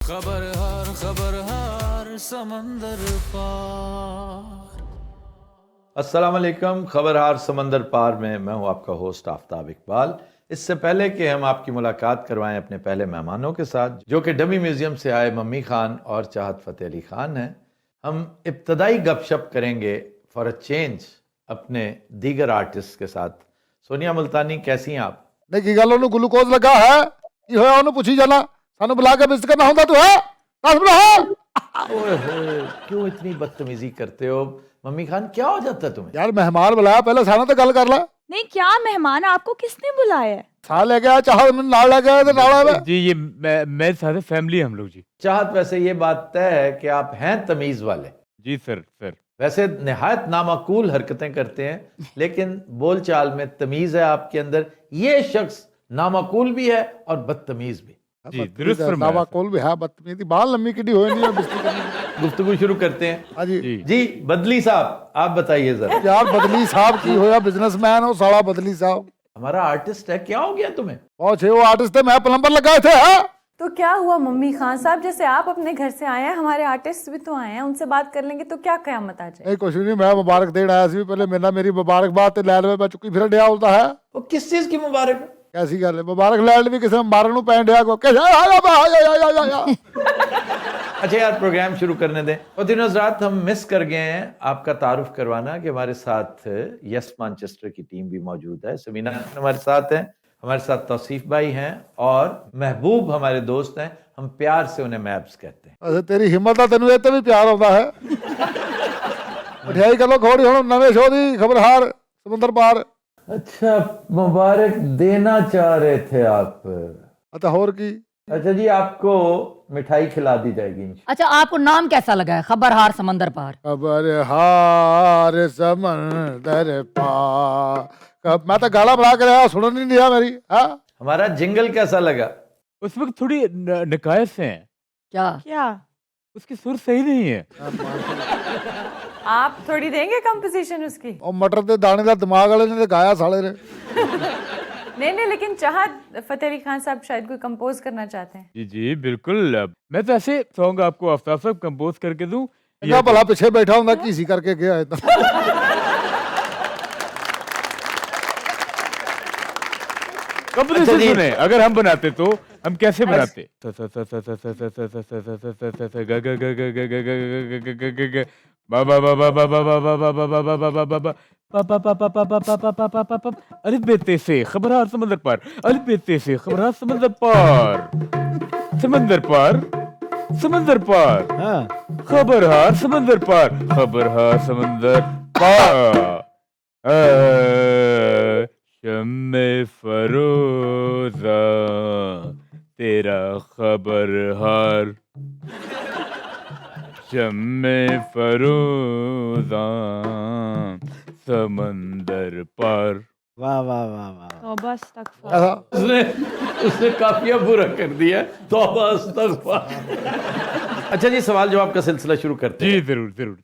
खबर हर समंदर पार। अस्सलाम वालेकुम। खबरहार समंदर पार में मैं हूं आपका होस्ट आफ्ताब इकबाल। इससे पहले कि हम आपकी मुलाकात करवाएं अपने पहले मेहमानों के साथ, जो कि डमी म्यूजियम से आए मम्मी खान और चाहत फ़तेह अली खान हैं, हम इब्तदाई गपशप करेंगे फॉर अ चेंज अपने दीगर आर्टिस्ट के साथ। सोनिया मुल्तानी, कैसी हैं आप? नहीं की गल ओनू ग्लूकोज लगा है की होया ओनू पूछी जाना सानू बुला के विजिट करना होंदा तू है दस बुला। ओए होए, क्यों इतनी बदतमीजी करते हो मम्मी खान? क्या हो जाता है तुम्हें? यार मेहमान बुलाया पहले साना तो गल कर ला। नहीं, क्या मेहमान? आपको किसने बुलाया है? सा ले गया चाह मैंने नाल ले गया तो नाल आवे। जी ये मैं सारे फैमिली हम लोग जी। चाहत, वैसे ये बात तय है कि आप हैं तमीज वाले। जी सर। वैसे निहायत नामाकूल हरकतें करते हैं, लेकिन बोलचाल में तमीज है आपके अंदर। ये शख्स नामाकूल भी है और बदतमीज भी। जी दुरुस्त फरमाया दावा सर। कोल भी है बदतमीजी बाल लंबी किडी होई नहीं है बिस्ती करनी। गुफ्तगू शुरू करते हैं। हां जी जी जी बदली साहब, आप बताइए जरा। यार बदली साहब की होया बिजनेसमैन हो साला बदली साहब। हमारा आर्टिस्ट है, क्या हो गया तुम्हें? बहुत छे वो आर्टिस्ट थे मैं प्लम्बर लगाए थे हां। तो क्या हुआ मम्मी खान साहब, जैसे आप अपने घर से आए हैं हमारे आर्टिस्ट भी तो आए हैं, उनसे बात कर लेंगे तो क्या कयामत आ जाए। नहीं कुछ नहीं, मैं मुबारक देन आया सी पहले मेरी मुबारकबाद ते लैल में चुकी फिर डया होता है। वो किस चीज की मुबारक? कैसी गल है मुबारक लैल भी किसी मारन नूं पैन डया को आया। अच्छा यार, प्रोग्राम शुरू करने दें। और दिनों रात हम मिस कर गए हैं आपका तारुफ करवाना कि हमारे साथ यस मैनचेस्टर की टीम भी मौजूद है। समीना हमारे साथ हैं, हमारे साथ तौसीफ भाई हैं और महबूब हमारे दोस्त हैं। हम प्यार से उन्हें मैब्स कहते हैं। अच्छा तेरी हिम्मत है तेन इतने भी प्यार आता है। मठियाई करो खोड़ी हुण नवे शो दी खबरहार समुंदर पार। अच्छा, मुबारक देना चाह रहे थे आप? अच्छा होर की? अच्छा जी, आपको मिठाई खिला दी जाएगी। अच्छा, आपको नाम कैसा लगा है? खबरहार समंदर पार। खबरहार समंदर पार। मैं तो गाला बना कर आया, सुन नहीं दिया मेरी। हाँ हमारा जिंगल कैसा लगा? उस वक्त थोड़ी निकायत से हैं, क्या क्या? उसकी सुर सही नहीं है। आप थोड़ी देंगे कंपोजिशन उसकी? और मटर के दाने का दिमाग वाले ने तो गाया साले ने। नहीं, लेकिन चाहत फतेह अली खान साहब शायद कोई कंपोज करना चाहते हैं। जी बिल्कुल। मैं तो ऐसे सॉन्ग आपको आफ्ताब साहब कंपोज करके दूं। इतना भला पीछे बैठा हूँ किसी करके गया है कंपोजिशन सुने, अगर हम बनाते तो हम कैसे बनाते? अलिफ बेते से खबरहार समंदर पार, अलिफ बेते से खबरहार समंदर पार, समंदर पार, समंदर पार, खबरहार समंदर पार, खबरहार समंदर पार। शम्मे फरोजा तेरा खबरहार, शम्मे फरोजा समंदर पार। वाह वाह वाह वाह। तौबा अस्तगफुर। उसने काफिया पूरा कर दिया। तौबा अस्तगफुर। अच्छा जी, सवाल जवाब का सिलसिला शुरू करते हैं। जी जरूर जरूर।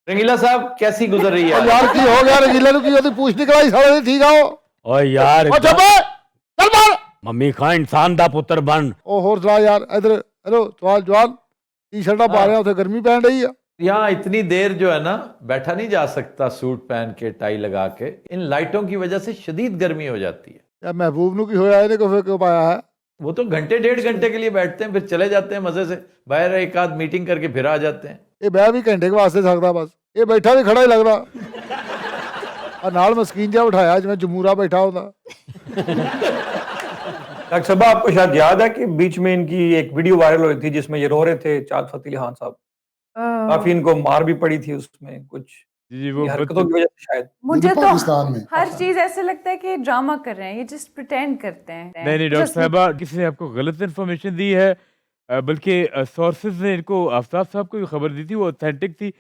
रंगीला साहब, कैसी गुजर रही है? यार की हो गया रंगीले की होती पूछ निकलाई साले ने ठीक आओ। ओए यार ओ चुप चल मार। मम्मी खां इंसान दा पुत्र बन। ओ होर सुना यार इधर। हेलो सवाल जवान टी शर्टा पा रहे हैं उसे गर्मी पैन रही है। यहाँ इतनी देर जो है ना बैठा नहीं जा सकता सूट पहन के टाई लगा के। इन लाइटों की वजह से शदीद गर्मी हो जाती है। यार महबूब नु की होया इन्हें को फिर क्यों पाया है? वो तो घंटे डेढ़ घंटे के लिए बैठते हैं, फिर चले जाते हैं मजे से बाहर, एक आध मीटिंग करके फिर आ जाते हैं। ये बह भी घंटे के वास्ते सकता बस, ये बैठा भी खड़ा ही लग रहा। और नाल मस्कीन जा उठाया जिवें जमूरा बैठा होता। डॉक्टर साहब, आपको शायद याद है कि बीच में इनकी एक वीडियो वायरल हुई थी जिसमें ये रो रहे थे, चाहत फतेह अली खान साहब। काफी इनको मार भी पड़ी थी उसमें कुछ जी वो हरकतों की वजह से शायद। मुझे तो हर चीज ऐसे लगता है कि ड्रामा कर रहे हैं, ये जस्ट प्रिटेंड करते हैं। नहीं डॉक्टर साहबा, किसी ने आपको गलत इन्फॉर्मेशन दी है, बल्कि सोर्सेज ने इनको आफ्ताब साहब को खबर दी थी, वो ऑथेंटिक थी।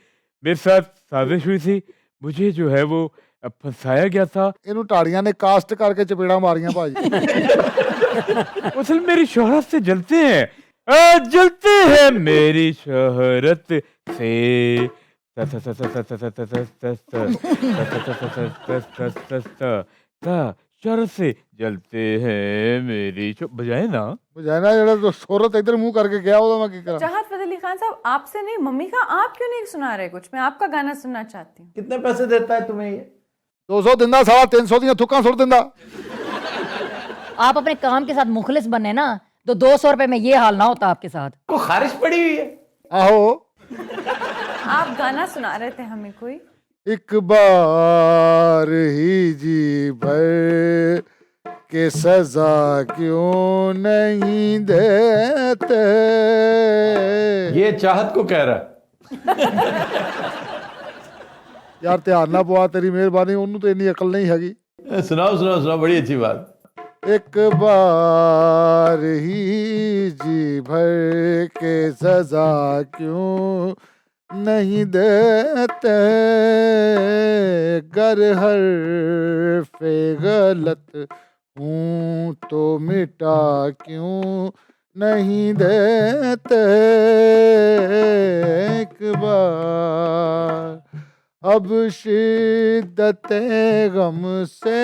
मेरे साथ साजिश हुई थी, मुझे जो है वो फंसाया गया था। इन्हों टाड़ियां ने कास्ट करके चपेड़ा मारियां भाजी। असल मेरी शोहरत से जलते हैं, जलते हैं मेरी शोहरत से। शर से जलते हैं मेरी बजाए ना। बजाना ਜਿਹੜਾ तो सूरत इधर मुंह करके गया ਉਹਦਾ मैं की करा। चाहत फतेह अली खान साहब, आपसे नहीं, मम्मी का आप क्यों नहीं सुना रहे कुछ? मैं आपका गाना सुनना चाहती हूँ। कितने पैसे देता है तुम्हें ये? 200 ਦਿੰਦਾ, 350 ਦੀਆਂ ਥੁੱਕਾਂ ਸੁੱਟ ਦਿੰਦਾ। आप अपने काम के साथ मुखलिस बने ना, तो 200 रुपए में ये हाल ना होता आपके साथ। को खारिश पड़ी हुई है। ਆਹੋ आप गाना सुना रहे थे हमें कोई। एक बार ही जी भर के सजा क्यों नहीं देते। ये चाहत को कह रहा है। यार ध्यान ना पवा, तेरी मेहरबानी, ਉਹਨੂੰ ਤੇ ਇੰਨੀ ਅਕਲ ਨਹੀਂ ਹੈਗੀ। सुनाओ सुनाओ सुनाओ, बड़ी अच्छी बात। एक बार ही जी भर के सजा क्यों नहीं देते, गर हर पे गलत हूँ तो मिटा क्यों नहीं देते। एक बार अब शिद्दत गम से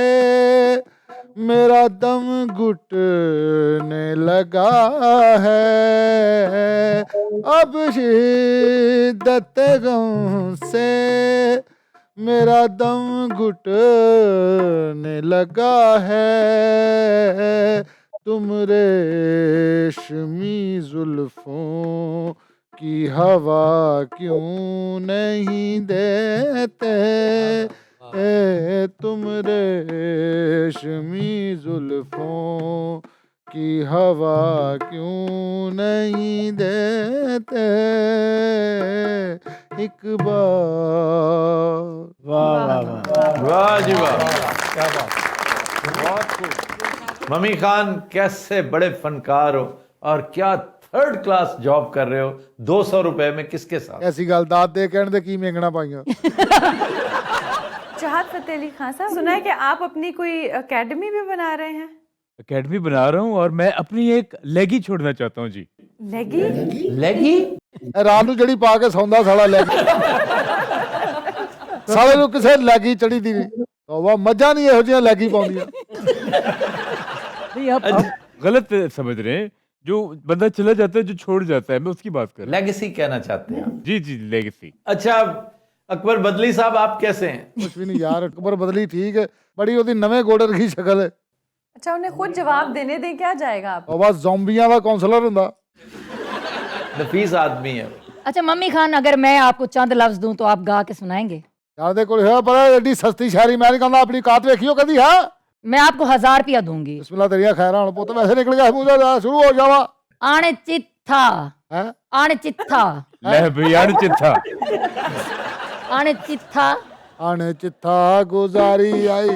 मेरा दम घुटने लगा है, अब शिद्दत गम से मेरा दम घुटने लगा है। तुम रेशमी जुल्फों की हवा क्यों नहीं देते, तुम रेशमी जुल्फों की हवा क्यों नहीं देते। एक बार। वाह वाह वाह। वाह जी वाह, क्या बात, बहुत खूब। मम्मी खान, कैसे बड़े फनकार हो और क्या थर्ड क्लास जॉब कर रहे हो 200 रुपए में, किसके साथ? ऐसी गल दाद दे कहने दे की मेंगना पाईਆਂ। चाहत फतेह अली खान साहब, सुना है कि आप अपनी कोई एकेडमी भी बना रहे हैं। एकेडमी बना रहा हूँ और मैं अपनी एक लेगी छोड़ना चाहता हूँ जी। लेगी? लेगी? ਰਾਤ ਨੂੰ ਜਿਹੜੀ ਪਾ ਕੇ ਸੌਂਦਾ ਸਾਲਾ ਲੈਗੀ, ਸਾਲੇ ਨੂੰ ਕਿਸੇ ਲੈਗੀ ਚੜੀ ਦੀ ਨਹੀਂ। ਤੋਬਾ, ਮੱਝਾਂ ਨਹੀਂ ਇਹੋ ਜਿਹੀਆਂ ਲੈਗੀ ਪਾਉਂਦੀਆਂ। नहीं, आप गलत समझ रहे हैं। जो बंदा चला जाता है, जो छोड़ जाता है, मैं उसकी बात कर रहा लेगेसी कहना चाहते हैं आप? हूँ। जी जी, लेगेसी। अच्छा अकबर बदली साहब, आप कैसे हैं? ਕੁਛ ਵੀ ਨਹੀਂ ਯਾਰ, ਅਕਬਰ ਬਦਲੀ ਠੀਕ ਹੈ, ਬੜੀ ਉਹਦੀ ਨਵੇਂ ਗੋਡਰ ਕੀ ਸ਼ਕਲ ਹੈ। अच्छा, उन्हें खुद जवाब देने दें, क्या जाएगा आप? ਤੋਬਾ, ਜ਼ੋਂਬੀਆਂ ਦਾ ਕਾਉਂਸਲਰ ਹੁੰਦਾ। नफीस आदमी है वो। अच्छा मम्मी खान, अगर मैं आपको चंद लफ्ज दूं तो आप गा के सुनाएंगे? ਯਾਰ ਦੇ ਕੋਲ ਹੋਇਆ ਪਰ ਐਡੀ ਸਸਤੀ ਸ਼ਾਇਰੀ ਮੈਂ ਨਹੀਂ ਕਹਿੰਦਾ, ਆਪਣੀ ਕਾਤ ਵੇਖਿਓ ਕਦੀ ਹੈ। मैं आपको 1000 रुपया दूंगी। ਬਿਸਮਿਲ੍ਲਾ ਤੇਰੀਆਂ ਖੈਰਾਂ ਹੁਣ ਪੁੱਤ, ਵੈਸੇ ਨਿਕਲ ਗਿਆ ਮੂੰਹ ਦਾ, ਸ਼ੁਰੂ ਹੋ ਜਾਵਾ। आने चिट्ठा, ਹੈ आने चिट्ठा, ले भैया चिट्ठा। आने चिट्ठा, ਆਣੇ ਚਿੱਠਾ ਗੁਜ਼ਾਰੀ ਆਈ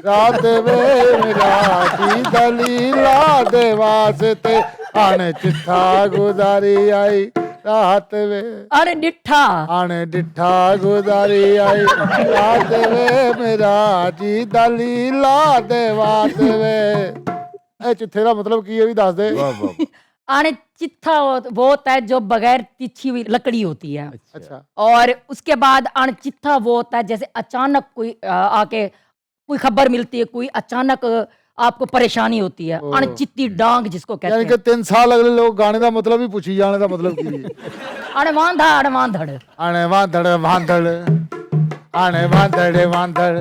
ਰਾਤ ਵੇ ਮੇਰਾ ਦੀ ਦਲੀਲਾ ਦੇ ਵਾਸਤੇ। ਆਣੇ ਚਿੱਠਾ ਗੁਜ਼ਾਰੀ ਆਈ ਰਾਤ ਵੇ, आने डिठा, ਆਣੇ ਡਿੱਠਾ ਗੁਜ਼ਾਰੀ ਆਈ ਰਾਤ ਵੇ ਮੇਰਾ ਜੀ ਦਲੀਲਾ ਦੇ ਵਾਸਤੇ। ਇਹ ਚਿੱਠੇ ਦਾ ਮਤਲਬ ਕੀ ਹੈ ਵੀ ਦੱਸ ਦੇ। वाह वाह। आने चिट्ठा वो होता है जो बगैर तिच्छी हुई लकड़ी होती है। ਅੱਛਾ और उसके बाद अणचिट्ठा वो होता है जैसे अचानक कोई आके कोई खबर मिलती है, कोई अचानक आपको परेशानी होती है। अणचित्ती डांग जिसको कहते ਯਾਨੀ ਕਿ हैं। 3 ਸਾਲ ਅਗਲੇ ਲੋਕ ਗਾਣੇ ਦਾ ਮਤਲਬ ਹੀ ਪੁੱਛੀ ਜਾਣੇ ਦਾ ਮਤਲਬ ਕੀ ਹੈ। अणवांधा अणवांधड़, ਆਣੇ ਵਾਂਦੜ ਵਾਂਦੜ, ਆਣੇ ਵਾਂਦੜੇ ਵਾਂਦੜ,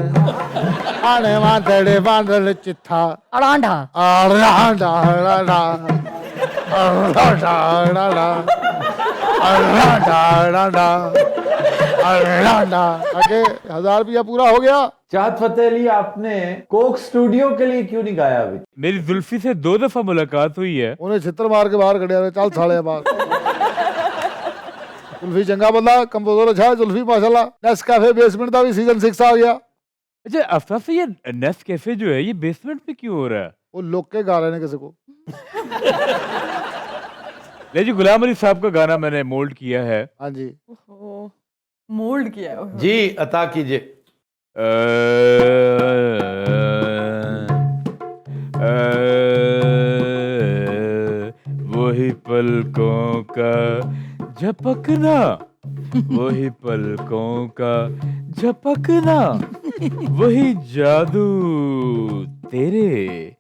ਆਣੇ ਵਾਂਦੜੇ ਵਾਂਦੜ ਚਿੱਠਾ अड़ांढा, ਆੜਾਂਡਾ ਆੜਾਂਡਾ ਆੜਾਂਡਾ ਆੜਾਂਡਾ ਆੜਾਂਡਾ ਆੜਾਂਡਾ आड़ांडा। आगे 1000 रुपया पूरा हो गया। चाहत फतेह अली, आपने कोक स्टूडियो के लिए क्यों नहीं गाया अभी? मेरी जुल्फी से 2 दफा मुलाकात हुई है। उन्हें छित्र मार के बाहर कढ़िया, चल साले बाहर। जुल्फी चंगा बंदा, कंपोजर अच्छा, जुल्फी माशाल्लाह। नेस्कैफे बेसमेंट का भी सीजन 6 आ गया। अच्छा अफसाफ से, ये नेस्ट कैफे जो है ये बेसमेंट पे क्यों हो रहा है? वो लोग के गा रहे हैं किसी को। ले जी, गुलाम अली साहब का गाना मैंने मोल्ड किया है। हाँ जी, मोल्ड किया है। जी अता कीजिए। वही पलकों का झपकना, वही पलकों का झपकना, वही जादू तेरे,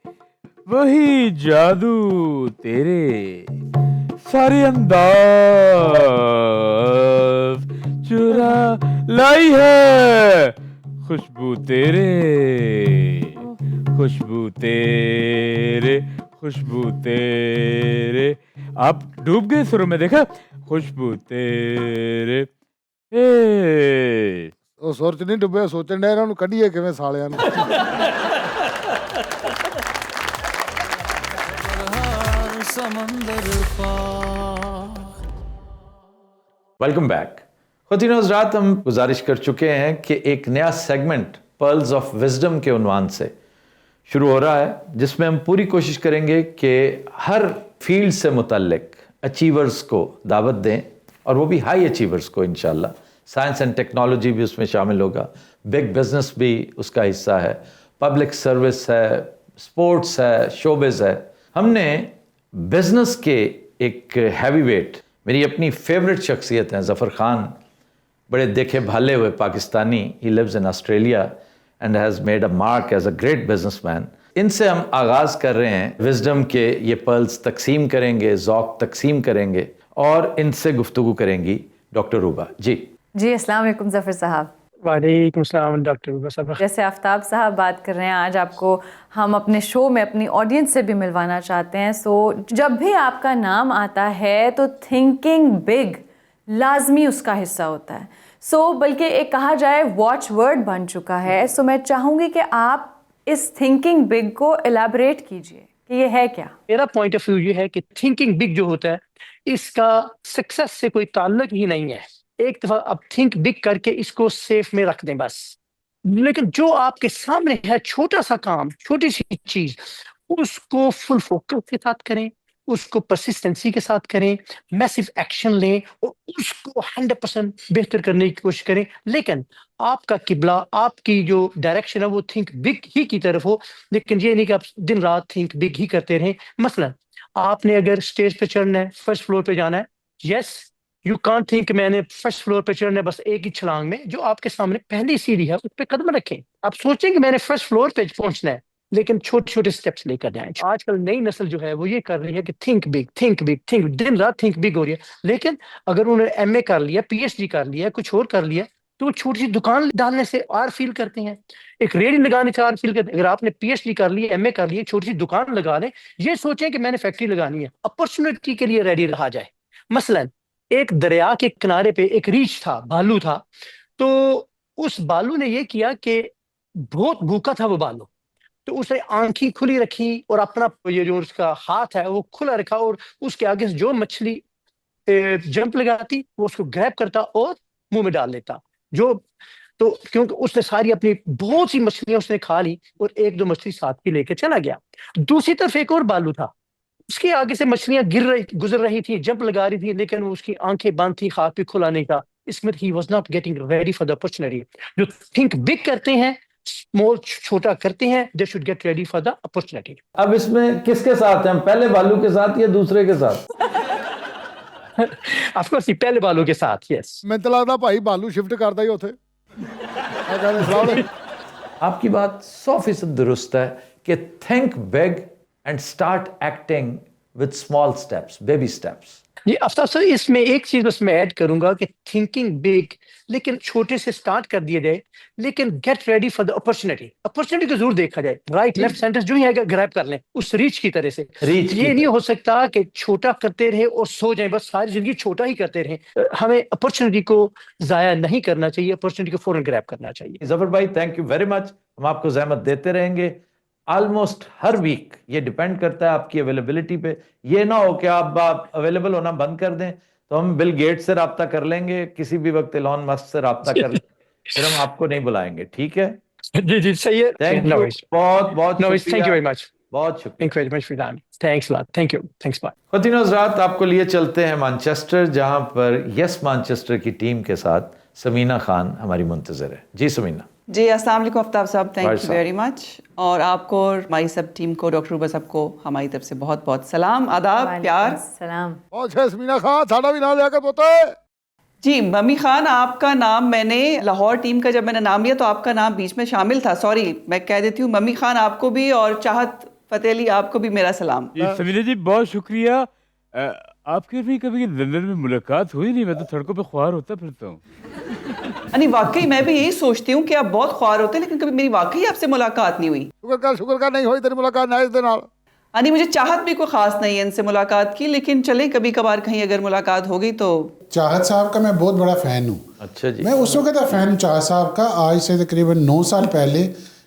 वही जादू तेरे, सारे अंदाज चुरा लाई है, खुशबू तेरे, खुशबू तेरे, खुशबू तेरे। आप डूब गए सुरों में, देखा, खुशबू तेरे। ए ਉਹ ਸੁਰ ਚ ਨਹੀਂ ਡੁੱਬੇ, ਸੋਚਣ ਡਿਆ ਇਹਨਾਂ ਨੂੰ ਕੱਢੀਏ ਕਿਵੇਂ ਸਾਲਿਆਂ ਨੂੰ। हार समंदर पार। Welcome back. ख़ुवातीन और हज़रात, हम गुजारिश कर चुके हैं कि एक नया सेगमेंट पर्ल्स ऑफ विजडम के उन्वान से शुरू हो रहा है, जिसमें हम पूरी कोशिश करेंगे कि हर फील्ड से मुतल्लिक अचीवर्स को दावत दें, और वो भी हाई अचीवर्स को इंशाल्लाह। साइंस एंड टेक्नोलॉजी भी उसमें शामिल होगा, बिग बिजनेस भी उसका हिस्सा है, पब्लिक सर्विस है, स्पोर्ट्स है, शोबिज़ है। हमने बिजनेस के एक हैवी वेट, मेरी अपनी फेवरेट शख्सियत हैं ज़फ़र खान, बड़े देखे भाले हुए Pakistani, he lives in Australia and has made a mark as a great businessman. इनसे हम आगाज़ कर रहे हैं विजडम के ये पर्ल्स तकसीम करेंगे, ज़ौक़ तकसीम करेंगे, और इनसे गुफ्तगू करेंगी डॉक्टर रूबा। जी अस्सलाम वालेकुम ज़फ़र साहब। वालेकुम सलाम डॉक्टर रूबा साहब। जैसे आफ्ताब साहब बात कर रहे हैं, आज आपको हम अपने शो में अपनी ऑडियंस से भी मिलवाना चाहते हैं। सो जब भी आपका नाम आता है तो थिंकिंग बिग लाजमी उसका हिस्सा होता है। सो बल्कि एक कहा जाए वॉच वर्ड बन चुका है। सो मैं चाहूँगी कि आप इस थिंकिंग बिग को एलाबरेट कीजिए कि ये है क्या। मेरा पॉइंट ऑफ व्यू ये है कि थिंकिंग बिग जो होता है, इसका सक्सेस से कोई ताल्लुक ही नहीं है। एक दफा अब थिंक बिग करके इसको सेफ में रख दें बस। लेकिन जो आपके सामने है, छोटा सा काम, छोटी सी चीज, उसको फुल फोकस के साथ करें, उसको परसिस्टेंसी के साथ करें, मैसिव एक्शन लें और उसको 100% बेहतर करने की कोशिश करें। लेकिन आपका किबला, आपकी जो डायरेक्शन है, वो थिंक बिग ही की तरफ हो। लेकिन ये नहीं कि आप दिन रात थिंक बिग ही करते रहें। मसलन आपने अगर स्टेज पे चढ़ना है, फर्स्ट फ्लोर पे जाना है, यस यू कांट थिंक मैंने फर्स्ट फ्लोर पे चढ़ना है बस एक ही छलांग में। जो आपके सामने पहली सीढ़ी है, उस पर कदम रखें। आप सोचें कि मैंने फर्स्ट फ्लोर पे पहुंचना है, लेकिन छोटे छोटे स्टेप्स लेकर जाएं। आजकल नई नस्ल जो है वो ये कर रही है कि think big, think big, think, दिन रात थिंक बिग हो रही है। लेकिन अगर उन्होंने MA कर लिया, PhD कर लिया, कुछ और कर लिया, तो वो छोटी सी दुकान डालने से आर फील करते हैं, एक रेडी लगाने से आर फील करते हैं। अगर आपने PhD कर ली, MA कर लिए, छोटी सी दुकान लगा लें, ये सोचें कि मैंने फैक्ट्री लगानी है, अपॉर्चुनिटी के लिए रेडी रहा जाए। मसलन एक दरिया के किनारे पे एक रीछ था, भालू था। तो उस भालू ने ये किया कि बहुत भूखा था वो भालू, तो उसने आंखें खुली रखी और अपना ये जो उसका हाथ है वो खुला रखा, और उसके आगे से जो मछली जंप लगाती वो उसको ग्रैब करता और मुंह में डाल लेता। जो तो क्योंकि उसने सारी अपनी बहुत सी मछलियां उसने खा ली और एक दो मछली साथ भी लेके चला गया। दूसरी तरफ एक और भालू था, उसके आगे से मछलियां गुजर रही थी, जंप लगा रही थी, लेकिन उसकी आंखें बंद थी, हाथ भी खुला नहीं था। इसमें he was not getting ready for the opportunity. जो थिंक बिग करते हैं, स्मॉल छोटा करते हैं, they should get ready for the opportunity. अब इसमें किसके साथ हैं, पहले भालू के साथ या दूसरे के साथ? ऑफ कोर्स पहले भालू के साथ। यस, ਮੈਨੂੰ ਤਾਂ ਲੱਗਦਾ ਭਾਈ ਬਾਲੂ ਸ਼ਿਫਟ ਕਰਦਾ ਹੀ ਉੱਥੇ। आपकी बात 100% दुरुस्त है कि think big and start acting with small steps, baby steps. जी आफ्ताब सर, इसमें एक चीज बस मैं ऐड करूंगा कि थिंकिंग बिग, लेकिन छोटे से स्टार्ट कर दिया जाए, लेकिन get ready for the opportunity. Opportunity को जरूर देखा जाए, राइट लेफ्ट सेंटर जो ही आएगा ग्रैब कर लें उस रीच की तरह से। ये नहीं हो सकता कि छोटा करते रहे और सो जाए, बस सारी जिंदगी छोटा ही करते रहे। हमें अपॉर्चुनिटी को जाया नहीं करना चाहिए, अपॉर्चुनिटी को फौरन ग्रैब करना चाहिए। जफर भाई, थैंक यू वेरी मच। हम आपको जहमत देते रहेंगे ऑलमोस्ट हर वीक। ये डिपेंड करता है आपकी अवेलेबिलिटी पे। ये ना हो कि आप अवेलेबल होना बंद कर दें तो हम बिल गेट्स से राब्ता कर लेंगे, किसी भी वक्त एलॉन मस्क से राब्ता कर लेंगे, फिर हम आपको नहीं बुलाएंगे, ठीक है? जी जी सही है। थैंक यू, बहुत बहुत थैंक यू वेरी मच, बहुत शुक्रिया। Thank you very much for that, thanks a lot, thank you, thanks bye. ख़ुवातीन और हज़रात, आपको लिए चलते हैं मैनचेस्टर, जहां पर यस मैनचेस्टर की टीम के साथ समीना खान हमारी मुंतज़िर है। जी समीना। जी अस्सलाम वालेकुम आफ्ताब साहब, थैंक यू वेरी मच। और आपको और हमारी सब टीम को, डॉक्टर रूबा साहब को हमारी तरफ से बहुत बहुत सलाम, आदाब, प्यार। सलाम। बहुत है समीना खान, साडा भी नाम लिया कर पुत्त। जी मम्मी खान, आपका नाम मैंने लाहौर टीम का जब मैंने नाम लिया तो आपका नाम बीच में शामिल था। सॉरी, मैं कह देती हूँ मम्मी खान आपको भी, और चाहत फतेह अली आपको भी मेरा सलाम। जी समीना जी बहुत शुक्रिया। आपके भी कभी लंदन में मुलाकात हुई नहीं? मैं तो सड़कों पे ख्वार होता फिरता हूँ। नहीं वाकई मैं भी यही सोचती हूँ कि आप बहुत ख्वार होते हैं, लेकिन कभी मेरी वाकई आपसे मुलाकात नहीं हुई। शुक्र कर नहीं हुई तेरी मुलाकात ना इस दिन। नहीं मुझे चाहत भी कोई खास नहीं है इनसे मुलाकात की, लेकिन चले कभी कभार कहीं अगर मुलाकात हो गई तो। चाहत साहब का मैं बहुत बड़ा फ़ैन हूँ। अच्छा जी। मैं उस वक्त फ़ैन हूँ चाहत साहब का, आज से तकरीबन 9 साल पहले,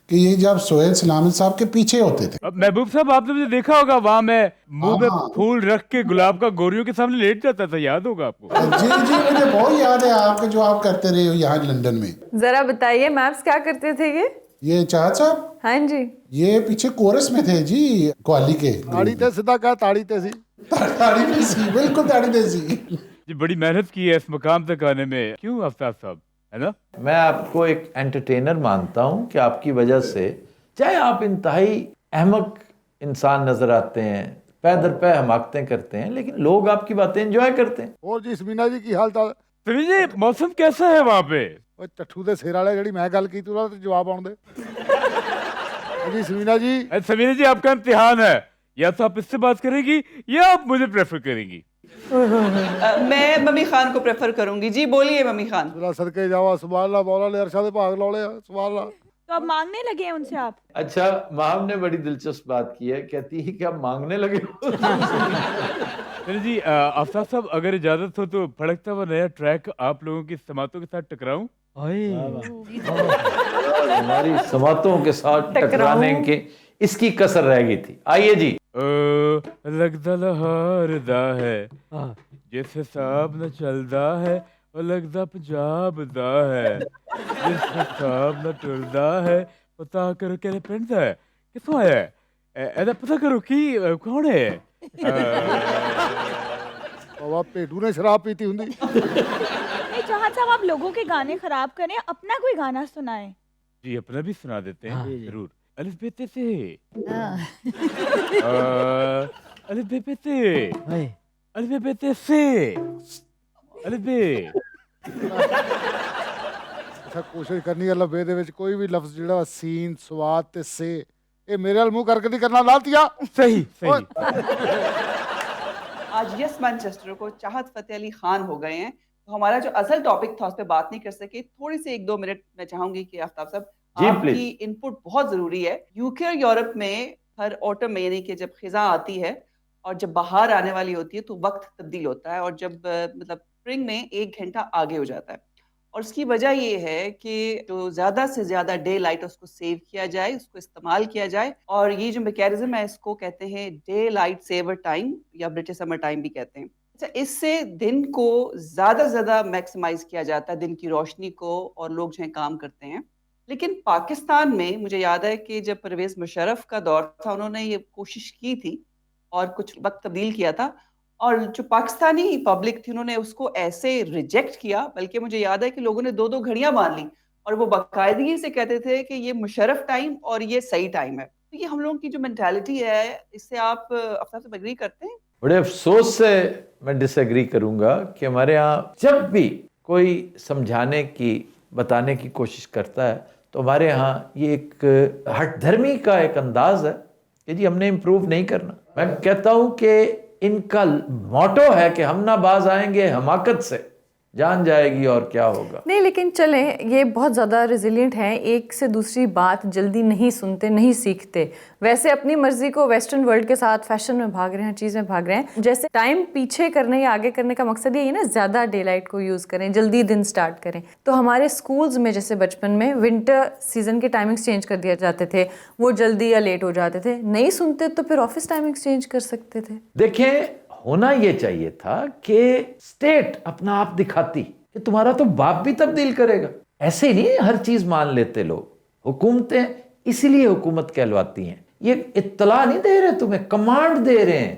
कि ये जब सोहेल सलामत साहब के पीछे होते थे। अब महबूब साहब आपने मुझे देखा होगा, वहाँ मैं मुंह में फूल रख के गुलाब का गोरियों के सामने लेट जाता था, याद होगा आपको? जी जी मुझे बहुत याद है आपका जो आप करते रहे हो यहाँ लंदन में। जरा बताइए मैम्स क्या करते थे ये चाहत साहब? हाँ जी। ये पीछे कोरस में थे जी, क्वाली के। ताड़ी ते सीधा कहा, ताड़ी ते सी, ताड़ी ते सी, बिल्कुल ताड़ी ते सी। जी बड़ी मेहनत की है इस मकाम तक आने में, क्यों आफ्ताब साहब, है ना? मैं आपको एक एंटरटेनर मानता हूं कि आपकी वजह से, चाहे आप इंतहाई अहमक इंसान नजर आते हैं, पै दर पै हमाकतें करते हैं, लेकिन लोग आपकी बातें एंजॉय करते हैं। और जी समीना जी की हाल चाल? समीना जी मौसम कैसा है वहाँ पे? ਉਹ ਚੱਠੂ ਦੇ ਸਿਰ ਵਾਲੇ ਜਿਹੜੀ ਮੈਂ ਗੱਲ ਕੀਤੀ ਉਹਦਾ ਤੇ ਜਵਾਬ ਆਉਣ ਦੇ। जी समीना जी। समीना जी आपका इम्तिहान है, या तो आप इससे बात करेंगी या आप मुझे प्रेफर करेंगी? मैं मम्मी खान को प्रेफर करूंगी। जी बोलिए मम्मी खान। सदके जावा सुभान अल्लाह मौला ने अरशा दे भाग लौले सुभान अल्लाह। तो अब मांगने लगे हैं उनसे आप? अच्छा, माम ने बड़ी दिलचस्प बात की है, कहती है कि आप मांगने लगे हो। चलिए जी आफ्ताब साहब अगर इजाजत हो तो फड़कता हुआ नया ट्रैक आप लोगों की समातों के साथ टकराऊं? हमारी समातों के साथ टकराने के इसकी कसर रह गई थी। आइए जी। लगदा लहारदा है जिस हिसाब न चलदा है, ਉਹ ਲੱਗਦਾ ਪੰਜਾਬ ਦਾ ਹੈ, ਜਿਸ ਹਿਸਾਬ ਨਾਲ ਟੁਰਦਾ ਹੈ, ਪਤਾ ਕਰੋ ਕਿਹੜੇ ਪਿੰਡ ਦਾ ਹੈ, ਕਿੱਥੋਂ ਆਇਆ ਹੈ, ਇਹਦਾ ਪਤਾ ਕਰੋ ਕੀ ਕੌਣ ਹੈ। बाबा पेटू ने शराब पीती हुंदी। नहीं चाहत साहब, आप लोगों के गाने खराब करें, अपना कोई गाना सुनाएं। जी अपना भी सुना देते हैं जरूर। अलिफ बे ते से, अलिफ बे पे ते, अलिफ बे ते से, अलिफ बे। अच्छा कोशिश करनी है लफे दे विच कोई भी लफ्ज जिहड़ा सीन स्वाद ते से ये मेरे वाल मुंह करके नहीं करना लातिया। सही सही। आज यस मैनचेस्टर को चाहत फतेह अली खान हो गए हैं, तो हमारा जो असल टॉपिक था उस पर बात नहीं कर सके। थोड़ी सी 1-2 मिनट मैं चाहूंगी कि आफ्ताब साहब आपकी इनपुट बहुत जरूरी है। यूके और यूरोप में हर ऑटम यानी कि जब खिजा आती है और जब बाहर आने वाली होती है तो वक्त तब्दील होता है, और जब मतलब स्प्रिंग में 1 घंटा आगे हो जाता है। और उसकी वजह ये है कि जो ज़्यादा से ज़्यादा डे लाइट उसको सेव किया जाए, उसको इस्तेमाल किया जाए, और ये जो मैकेनिज्म है इसको कहते हैं डे लाइट सेवर टाइम या ब्रिटिश समर टाइम भी कहते हैं। अच्छा, इससे दिन को ज़्यादा से ज़्यादा मैक्सिमाइज किया जाता है, दिन की रोशनी को, और लोग जो है काम करते हैं। लेकिन पाकिस्तान में मुझे याद है कि जब परवेज़ मुशर्रफ का दौर था उन्होंने ये कोशिश की थी और कुछ वक्त तब्दील किया था, और जो पाकिस्तानी पब्लिक थी उन्होंने उसको ऐसे रिजेक्ट किया, बल्कि मुझे याद है कि लोगों ने 2-2 घड़ियां मान ली और वो बाकायदगी से कहते थे कि ये मुशर्रफ टाइम और ये सही टाइम है। तो ये हम लोगों की जो मेंटालिटी है, इससे आप आफ्ताब साहब एग्री करते हैं? बड़े अफसोस से मैं डिसएग्री करूंगा कि हमारे यहाँ जब भी कोई समझाने की, बताने की कोशिश करता है तो हमारे यहाँ ये एक हठधर्मी का एक अंदाज है कि जी हमने इम्प्रूव नहीं करना। मैं कहता हूँ कि इनका मोटो है कि हम ना बाज आएंगे हमाकत से, जान जाएगी और क्या होगा। नहीं लेकिन चले, ये बहुत ज़्यादा रेजिलिएंट हैं, एक से दूसरी बात जल्दी नहीं सुनते, नहीं सीखते। वैसे अपनी मर्जी को वेस्टर्न वर्ल्ड के साथ फैशन में भाग रहे हैं, चीज़ में भाग रहे हैं। जैसे टाइम पीछे करने या आगे करने का मकसद यही है ना, ज़्यादा डे लाइट को यूज़ करें, जल्दी दिन स्टार्ट करें। तो हमारे स्कूल्स में जैसे बचपन में विंटर सीजन के टाइमिंग्स चेंज कर दिए जाते थे, वो जल्दी या लेट हो जाते थे। नहीं सुनते तो फिर ऑफिस टाइमिंग्स चेंज कर सकते थे। देखें, होना ये चाहिए था कि स्टेट अपना आप दिखाती कि तुम्हारा तो बाप भी तब्दील करेगा। ऐसे नहीं हर चीज मान लेते लोग। हुकूमतें इसीलिए हुकूमत कहलवाती हैं, ये इत्तला नहीं दे रहे तुम्हें, कमांड दे रहे हैं,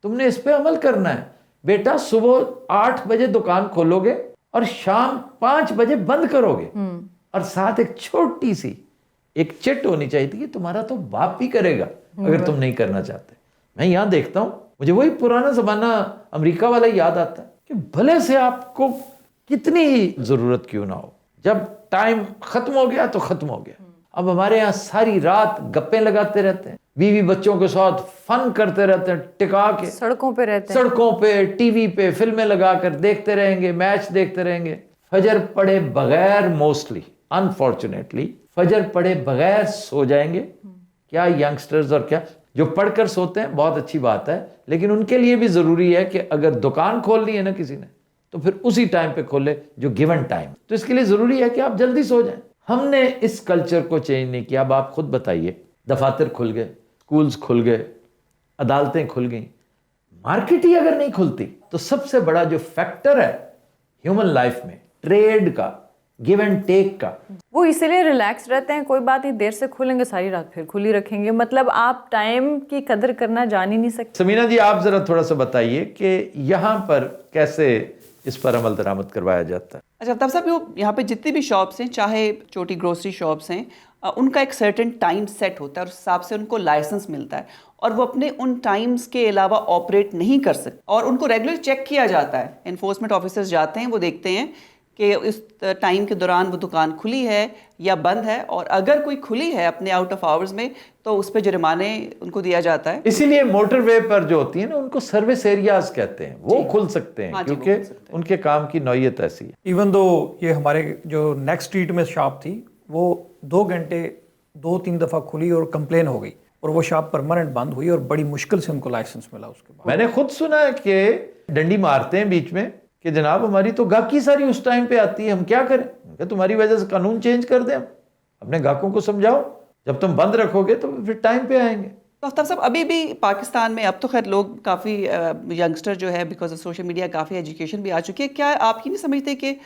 तुमने इस पे अमल करना है। बेटा सुबह 8 बजे दुकान खोलोगे और शाम 5 बजे बंद करोगे, और साथ एक छोटी सी एक चिट होनी चाहिए थी कि तुम्हारा तो बाप भी करेगा अगर तुम नहीं करना चाहते। मैं यहाँ देखता हूँ, मुझे वही पुराना जमाना अमेरिका वाला याद आता है कि भले से आपको कितनी ही जरूरत क्यों ना हो, जब टाइम खत्म हो गया तो खत्म हो गया। अब हमारे यहाँ सारी रात गप्पे लगाते रहते हैं, बीवी बच्चों के साथ फन करते रहते हैं, टिका के सड़कों पे रहते हैं, सड़कों पे, टीवी पे फिल्में लगाकर देखते रहेंगे, मैच देखते रहेंगे, फजर पड़े बगैर, मोस्टली अनफॉर्चुनेटली फजर पड़े बगैर सो जाएंगे। क्या यंगस्टर्स और क्या जो पढ़कर सोते हैं, बहुत अच्छी बात है, लेकिन उनके लिए भी जरूरी है कि अगर दुकान खोलनी है ना किसी ने, तो फिर उसी टाइम पे खोले जो गिवन टाइम। तो इसके लिए जरूरी है कि आप जल्दी सो जाएं। हमने इस कल्चर को चेंज नहीं किया। अब आप खुद बताइए, दफातर खुल गए, स्कूल्स खुल गए, अदालतें खुल गई, मार्केट ही अगर नहीं खुलती तो सबसे बड़ा जो फैक्टर है ह्यूमन लाइफ में, ट्रेड का, गिव एंड टेक का, वो इसीलिए रिलैक्स रहते हैं। कोई बात नहीं, देर से खुलेंगे, सारी रात फिर खुली रखेंगे। मतलब आप टाइम की कदर करना जान ही नहीं सकते। समीना जी, आप जरा थोड़ा सा बताइए कि यहाँ पर कैसे इस पर अमल दरामद करवाया जाता है। अच्छा अफ्ताब साहब, यहाँ पे जितनी भी शॉप्स हैं, चाहे छोटी ग्रोसरी शॉप्स हैं, उनका एक सर्टेन टाइम सेट होता है और उस हिसाब से उनको लाइसेंस मिलता है और वो अपने उन टाइम्स के अलावा ऑपरेट नहीं कर सकते और उनको रेगुलर चेक किया जाता है। एनफोर्समेंट ऑफिसर्स जाते हैं, वो देखते हैं कि इस टाइम के दौरान वो दुकान खुली है या बंद है, और अगर कोई खुली है अपने आउट ऑफ आवर्स में तो उस पर जुर्माने उनको दिया जाता है। इसीलिए मोटरवे पर जो होती है ना, उनको सर्विस एरियाज कहते हैं, वो खुल सकते हैं। हाँ जी, क्योंकि उनके काम की नौयत ऐसी है। इवन दो ये हमारे जो नेक्स्ट स्ट्रीट में शॉप थी, वो 2 घंटे 2-3 दफ़ा खुली और कंप्लेन हो गई और वो शॉप परमानेंट बंद हुई और बड़ी मुश्किल से उनको लाइसेंस मिला उसके बाद। मैंने खुद सुना है कि डंडी मारते हैं बीच में कि जनाब हमारी तो गाहकी सारी उस टाइम पे आती है, हम क्या करें। कि तुम्हारी वजह से कानून चेंज कर दें, हम अपने गाहकों को समझाओ, जब तुम बंद रखोगे तो फिर टाइम पे आएंगे। तो अफ्ताब साहब, अभी भी पाकिस्तान में अब तो खैर लोग काफ़ी यंगस्टर जो है बिकॉज ऑफ सोशल मीडिया काफ़ी एजुकेशन भी आ चुकी है, क्या आप ये नहीं समझते कि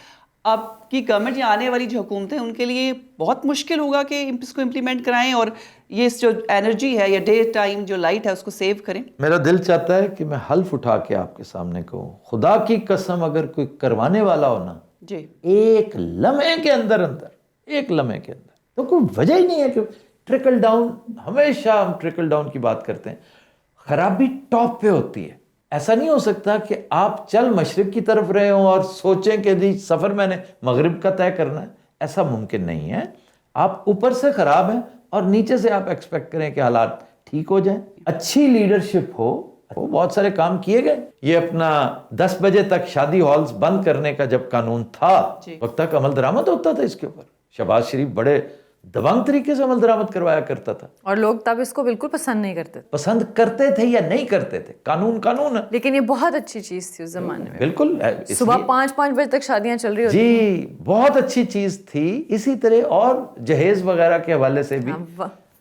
आपकी गवर्नमेंट या आने वाली जो हुकूमतें हैं उनके लिए बहुत मुश्किल होगा कि इसको इम्प्लीमेंट कराएं और ये जो एनर्जी है या डे टाइम जो लाइट है उसको सेव करें? मेरा दिल चाहता है कि मैं हल्फ उठा के आपके सामने कहूं, खुदा की कसम अगर कोई करवाने वाला हो ना जी, एक लम्हे के अंदर एक लम्हे के अंदर, तो कोई वजह ही नहीं है कि ट्रिकल डाउन, हमेशा हम ट्रिकल डाउन की बात करते हैं, खराबी टॉप पे होती है। ऐसा नहीं हो सकता कि आप चल मशरिक की तरफ रहे हो और सोचें कि जी सफ़र मैंने मगरिब का तय करना है, ऐसा मुमकिन नहीं है। आप ऊपर से खराब हैं और नीचे से आप एक्सपेक्ट करें कि हालात ठीक हो जाएं। अच्छी लीडरशिप हो, बहुत सारे काम किए गए। ये अपना 10 बजे तक शादी हॉल्स बंद करने का जब कानून था, वक्त तक अमल दरामद होता था इसके ऊपर। शहबाज शरीफ बड़े दबंग तरीके से अमल दरामद करवाया करता था और लोग तब इसको बिल्कुल पसंद नहीं करते। पसंद करते थे या नहीं करते थे, कानून कानून है। लेकिन ये बहुत अच्छी चीज थी उस जमाने में। बिल्कुल, सुबह 5-5 बजे तक शादियां चल रही होती जी, बहुत अच्छी चीज थी। इसी तरह और जहेज वगैरह के हवाले से भी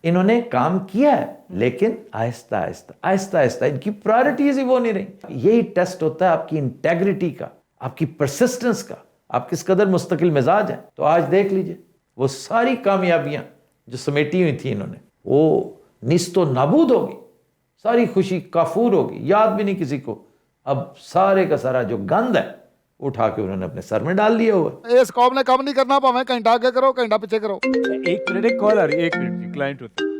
इन्होंने काम किया है, लेकिन आहिस्ता आहिस्ता इनकी प्रायोरिटीज ही वो नहीं रही। यही टेस्ट होता है आपकी इंटेग्रिटी का, आपकी परसिस्टेंस का, आप किस कदर मुस्तकिल मिजाज है। तो आज देख लीजिए, वो सारी कामयाबियां जो समेटी हुई थी इन्होंने, वो निस्तो नाबूद होगी, सारी खुशी काफूर होगी, याद भी नहीं किसी को। अब सारे का सारा जो गंद है उठा के उन्होंने अपने सर में डाल लिया हुआ। इस कौम ने काम नहीं करना, भावें घंटा आगे करो घंटा पीछे करो। एक मिनट, एक कॉल आ रही है, 1 मिनट जी, क्लाइंट होता है जी।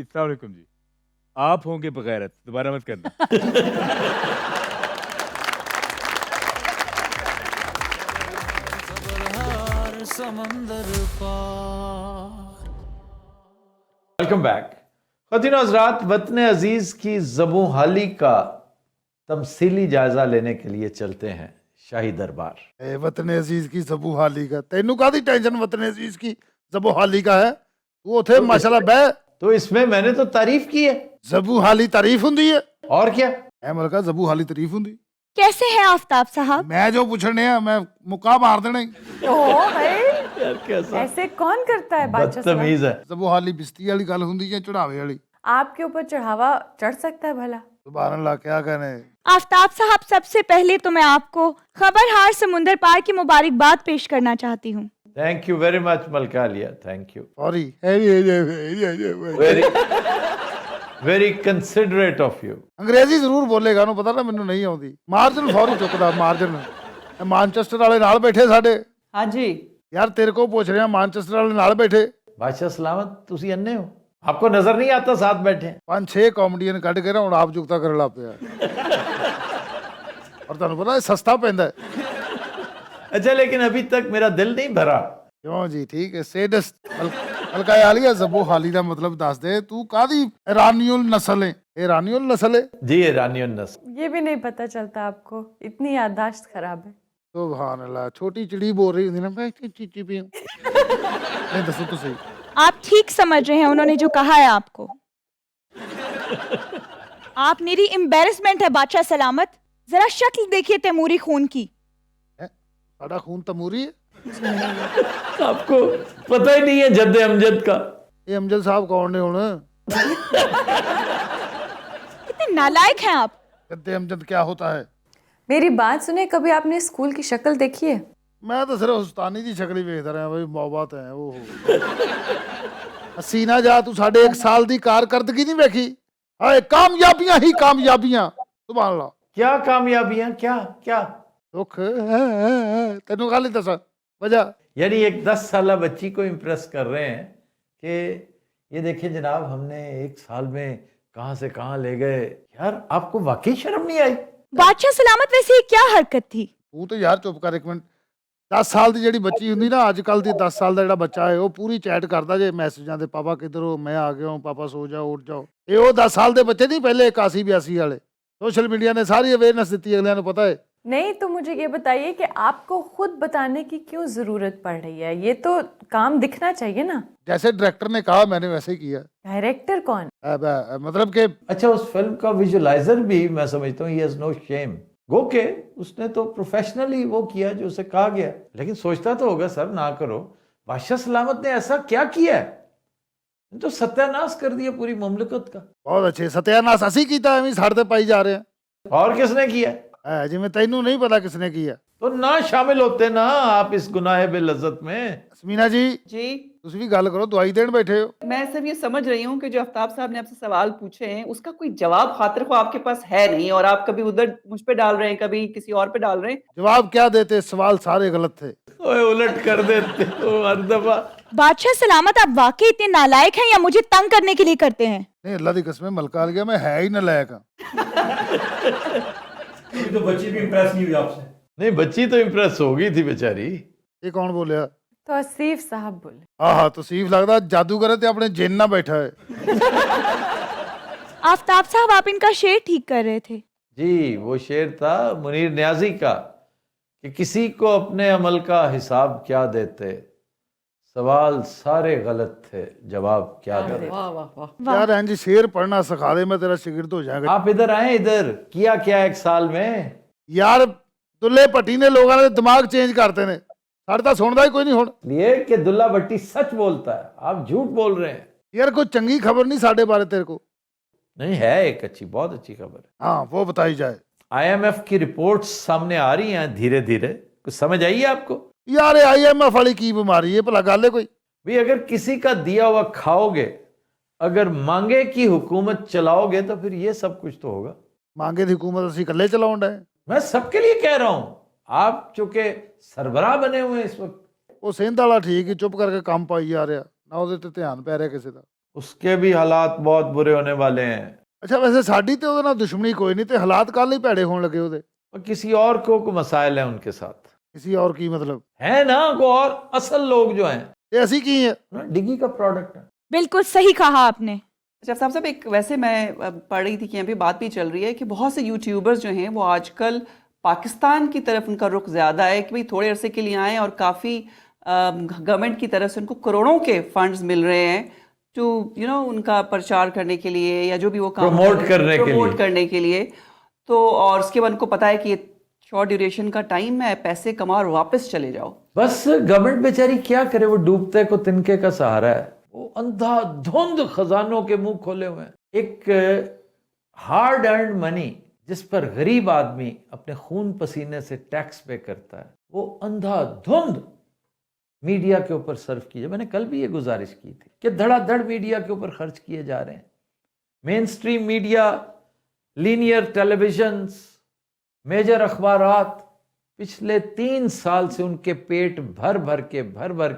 अस्सलाम वालेकुम जी, आप होंगे बगैरत, दोबारा मत करना। समंदर पार। Welcome back. ख़वातीन हज़रात, वतन अजीज की ज़बूं हाली का तमसीली जायजा लेने के लिए चलते हैं शाही दरबार। वतन अजीज की ज़बूं हाली का तेनू कादी टेंशन, वतन अजीज की ज़बूं हाली का है, तू उथे माशाल्लाह बह। तो इसमें मैंने तो तारीफ की है। ज़बूं हाली तारीफ हुंदी है और क्या? मैं मलका ज़बूं हाली तारीफ हुंदी। कैसे हैं आफ्ताब साहब? मैं जो पूछने है मैं मुक्का मार देना। ऐसे कौन करता है बादशाह? बदतमीज है। ज़बूं हाली बिस्ती वाली गल हुंदी है, चढ़ावे वाली। आपके ऊपर चढ़ावा चढ़ सकता है भला? सुभान अल्लाह, क्या कहने। आफ्ताब साहब, सबसे पहले तो मैं आपको खबरहार समुंदर पार की मुबारकबाद पेश करना चाहती हूँ। थैंक यू वेरी मच मलका लिया, thank you. Sorry, very considerate of you. अंग्रेजी जरूर बोलेगा, ਉਹਨੂੰ पता ना ਮੈਨੂੰ नहीं आउंदी। मार्जिन फौरी चुकदा, मार्जिन। मानचेस्टर वाले नाल बैठे साडे। हाँ जी यार, तेरे को पूछ रहे हैं, मानचेस्टर वाले नाल बैठे। बादशाह सलामत, तुसी अन्ने हो, आपको नजर नहीं आता साथ बैठे? 5-6 कॉमेडियन कट के ना, हुण आप जुगता करन लग पिया। और ਤੁਹਾਨੂੰ ਪਤਾ ਇਹ ਸਸਤਾ ਪੈਂਦਾ ਹੈ। अच्छा, लेकिन अभी तक मेरा दिल नहीं भरा। ਕਿਉਂ ਜੀ? ਠੀਕ ਹੈ ਸੇਡਸ ਹਲਕਾ ਆਲੀਆ ਜ਼ਬੋ ਹਾਲੀ ਦਾ ਮਤਲਬ ਦੱਸ ਦੇ ਤੂੰ ਕਾਦੀ ਇਰਾਨੀਅਲ ਨਸਲ ਹੈ? ਇਰਾਨੀਅਲ ਨਸਲ है जी, ईरानियन नस्ल। ये भी नहीं पता चलता आपको, इतनी याददाश्त खराब है। सुभान अल्लाह, छोटी चिड़ी बोल रही होती ना मैं चीची पी नहीं दसो तो सही। आप ठीक समझ रहे हैं उन्होंने जो कहा है आपको। आप मेरी एम्बेरसमेंट है बादशाह सलामत। जरा शक्ल देखिए तैमूरी खून की। साडा खून तमूरी है। आपको पता ही नहीं है जद्दे अमजद का। ये अमजद साहब कौन ने हुण? कितने नालायक हैं आप। जद्दे अमजद क्या होता है? मेरी बात सुने, कभी आपने स्कूल की शक्ल देखी है? मैं तो सिर्फ उस्तानी दी शक्ल ही वेखदा रहा भाई, मोहब्बत है वो हसी ना जा तू साढ़े 1 साल दी कारकर्दगी नहीं वेखी? हाय कामयाबियां ही कामयाबियां। सुभान अल्लाह। क्या कामयाबियां? क्या क्या दुख तेनू गल दसा वजह। यानी एक 10 साल बच्ची को इम्प्रेस कर रहे हैं कि ये देखिए जनाब हमने 1 साल में कहां से कहां ले गए। यार आपको वाकई शर्म नहीं आई? बादशाह सलामत वैसे ये क्या हरकत थी? तू तो यार चुप कर एक मिनट। 10 साल ਦੀ ਜਿਹੜੀ ਬੱਚੀ ਹੁੰਦੀ ਨਾ ਅੱਜ ਕੱਲ ਦੀ 10 ਸਾਲ ਦਾ ਜਿਹੜਾ ਬੱਚਾ ਹੈ ਉਹ ਪੂਰੀ ਚੈਟ ਕਰਦਾ ਜੇ ਮੈਸੇਜਾਂ ਦੇ, ਪਾਪਾ ਕਿੱਧਰ ਹੋ, ਮੈਂ ਆ ਗਿਆ ਹੂੰ, ਪਾਪਾ ਸੋ ਜਾਓ ਉੱਠ ਜਾਓ। ਇਹ ਉਹ 10 ਸਾਲ ਦੇ ਬੱਚੇ ਨਹੀਂ, ਪਹਿਲੇ 81 82 ਵਾਲੇ। सोशल मीडिया ने सारी अवेयरनेस दी अगले ने पता है। नहीं तो मुझे ये बताइए कि आपको खुद बताने की क्यों जरूरत पड़ रही है? ये तो काम दिखना चाहिए ना। जैसे डायरेक्टर ने कहा मैंने वैसे ही किया। डायरेक्टर कौन? मतलब कि अच्छा, उस फिल्म का विजुअलाइजर भी मैं समझता हूँ ही हैज नो शेम। गो के उसने तो प्रोफेशनली वो किया जो उसे कहा गया, लेकिन सोचता तो होगा सर ना करो। बादशाह सलामत ने ऐसा क्या किया है? तो सत्यानाश कर दिया पूरी मुमलिकत का। बहुत अच्छे सत्यानाश असी कीता है, साढ़े पाई जा रहे हैं। और किसने किया? जिमें तैनू नहीं पता किसने किया तो ना शामिल होते ना आप इस गुनाह बेलज्जत में। असमीना जी तुसी भी गल करो, दवाई देन बैठे हो। मैं सिर्फ ये समझ रही हूँ कि जो आफ्ताब साहब ने आपसे सवाल पूछे हैं उसका कोई जवाब खातिर को आपके पास है नहीं, और आप कभी उधर मुझ पे डाल रहे हैं, कभी किसी और पे डाल रहे हैं। जवाब क्या देते? सवाल सारे गलत थे। ओए उलट कर देते हो हर दफा। बादशाह सलामत आप वाकई इतने नालायक हैं या मुझे तंग करने के लिए करते हैं? नहीं अल्लाह दी कसम मलका गया, मैं है ही नालायक हां। तो बच्ची भी इंप्रेस नहीं हुई आपसे? नहीं बच्ची तो इंप्रेस हो गई थी बेचारी। ये कौन बोलिया? तो आसिफ साहब बोले। हाँ तसीफ लगता जादूगर ते अपने जिन ना बैठा है। आफ्ताब साहब आप इनका शेर ठीक कर रहे थे। जी वो शेर था मुनीर न्याजी का कि किसी को अपने अमल का हिसाब क्या देते, सवाल सारे गलत थे, जवाब क्या देते। वाह वाह वाह। यार इंज शेर पढ़ना सिखा दे, मैं तेरा शिगिर्द हो जाएगा। आप इधर आए, इधर किया क्या 1 साल में? यार दुल्ले भट्टी ने लोगों ने दिमाग चेंज करते ने, साढ़े तो सुनता ही कोई नहीं हुण। लिए कि दुल्ला भट्टी सच बोलता है, आप झूठ बोल रहे हैं। यार कोई चंगी खबर नहीं साढ़े बारे तेरे को? नहीं है एक अच्छी, बहुत अच्छी खबर है। हाँ वो बताई जाए। IMF की रिपोर्ट्स सामने आ रही हैं धीरे धीरे, कुछ समझ आई है आपको? यार IMF वाली की बीमारी है भला गल है कोई? भी अगर किसी का दिया हुआ खाओगे, अगर मांगे की हुकूमत चलाओगे तो फिर ये सब कुछ तो होगा। मांगे दी हुकूमत असी कल्ले चलाउण डे। मैं सबके लिए कह रहा हूं, आप चूंकि सरबराह बने हुए इस वक्त। वो सेंध वाला ठीक है, चुप करके काम पाई जा रहा ना, ਉਹਦੇ ਤੇ ध्यान पै रहा किसी का। उसके भी हालात बहुत बुरे होने वाले हैं। अच्छा वैसे साडी ते ਉਹਦੇ ਨਾਲ दुश्मनी कोई नहीं, ते हालात कल ही भैड़े होने लगे ਉਹਦੇ। और किसी और को मसाइल है उनके साथ। किसी और की मतलब है ना, को और असल लोग जो हैं ये ऐसी की है डिग्गी का प्रोडक्ट है। बिल्कुल सही कहा आपने। अच्छा साहब एक वैसे मैं पढ़ रही थी कि यहाँ पे बात भी चल रही है कि बहुत से यूट्यूबर्स जो हैं वो आजकल पाकिस्तान की तरफ उनका रुख ज़्यादा है कि भाई थोड़े अरसे के लिए आए, और काफ़ी गवर्नमेंट की तरफ से उनको करोड़ों के फंड्स मिल रहे हैं टू उनका प्रचार करने के लिए या जो भी वो काम प्रमोट करने के लिए। तो और उसके बाद उनको पता है कि ये शॉर्ट ड्यूरेशन का टाइम है, पैसे कमा और वापस चले जाओ। बस गवर्नमेंट बेचारी क्या करे, वो डूबते को तिनके का सहारा है। वो अंधाधुंध खजानों के मुंह खोले हुए हैं। एक हार्ड अर्न्ड मनी जिस पर गरीब आदमी अपने खून पसीने से टैक्स पे करता है, वो अंधाधुंध मीडिया के ऊपर सर्व कीजिए। मैंने कल भी ये गुजारिश की थी कि धड़ाधड़ मीडिया के ऊपर खर्च किए जा रहे हैं। Mainstream media, linear television, major अखबारात पिछले 3 साल से उनके पेट भर भर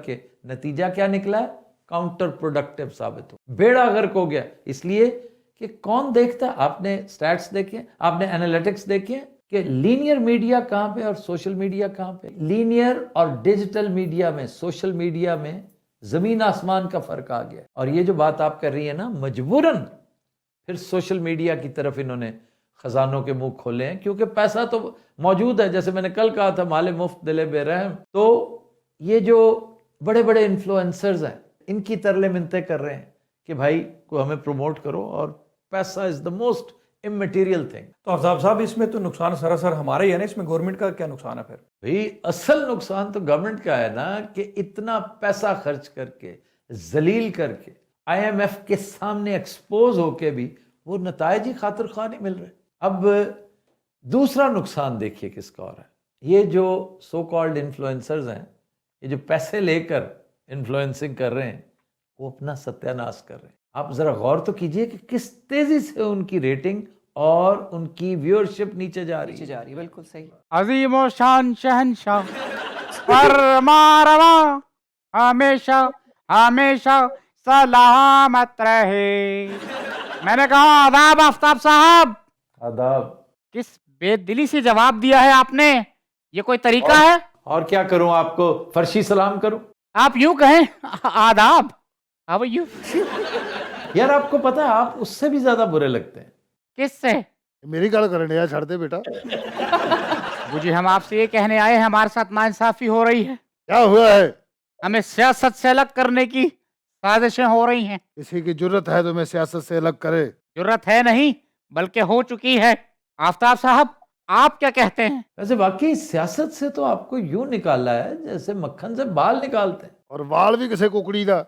के नतीजा क्या निकला है? काउंटर प्रोडक्टिव साबित हो, बेड़ा गर्क हो गया। इसलिए कि कौन देखता? आपने स्टैट्स देखे, आपने एनालिटिक्स देखे कि लीनियर मीडिया कहाँ पे और सोशल मीडिया कहाँ पे। लीनियर और डिजिटल मीडिया में, सोशल मीडिया में जमीन आसमान का फर्क आ गया। और ये जो बात आप कर रही है ना, मजबूरन फिर सोशल मीडिया की तरफ इन्होंने खजानों के मुंह खोले हैं, क्योंकि पैसा तो मौजूद है। जैसे मैंने कल कहा था, माले मुफ्त दिले बेरहम। तो ये जो बड़े बड़े इन्फ्लुएंसर्स हैं, इनकी तरले मिन्नतें कर रहे हैं कि भाई को हमें प्रमोट करो, और पैसा is the most immaterial thing. तो आफ्ताब साहब, इसमें तो नुकसान सरासर हमारा ही है ना, इसमें गवर्नमेंट का क्या नुकसान है फिर? भाई असल नुकसान तो गवर्नमेंट का है ना, कि इतना पैसा खर्च करके, जलील करके, IMF के सामने एक्सपोज होके भी वो नतायज ही खातिर खा नहीं मिल रहे। अब दूसरा नुकसान देखिए किसका और है। ये जो सो कॉल्ड इन्फ्लुएंसर्स हैं, ये जो पैसे लेकर इन्फ्लुएंसिंग कर रहे हैं, वो अपना सत्यानाश कर रहे हैं। आप जरा गौर तो कीजिए कि किस तेजी से उनकी रेटिंग और उनकी व्यूअरशिप नीचे जा रही है। बिल्कुल सही। अजीमो शान शहनशाह फरमा रवा हमेशा हमेशा सलामत रहे। मैंने कहा आदाब आफ्ताब साहब। आदाब। किस बेदिली से जवाब दिया है आपने, ये कोई तरीका है? और क्या करूं, आपको फर्शी सलाम करूं? आप यूं कहें आदाब। How are you? यार आपको पता है, आप उससे भी ज्यादा बुरे लगते हैं। किससे? मेरी गल करने यार, छड़ दे बेटा। जी हम आपसे ये कहने आए हैं, हमारे साथ नाइंसाफी हो रही है। क्या हुआ है? हमें सियासत से अलग करने की साजिशें हो रही हैं। किसी की जरूरत है तो मैं सियासत से अलग करे? जरूरत है नहीं, बल्कि हो चुकी है। आफ्ताब साहब, आप क्या कहते हैं? वैसे वाकई सियासत से तो आपको यूं निकाला है जैसे मक्खन से बाल निकालते हैं। और बाल भी किसे कुकड़ी दा।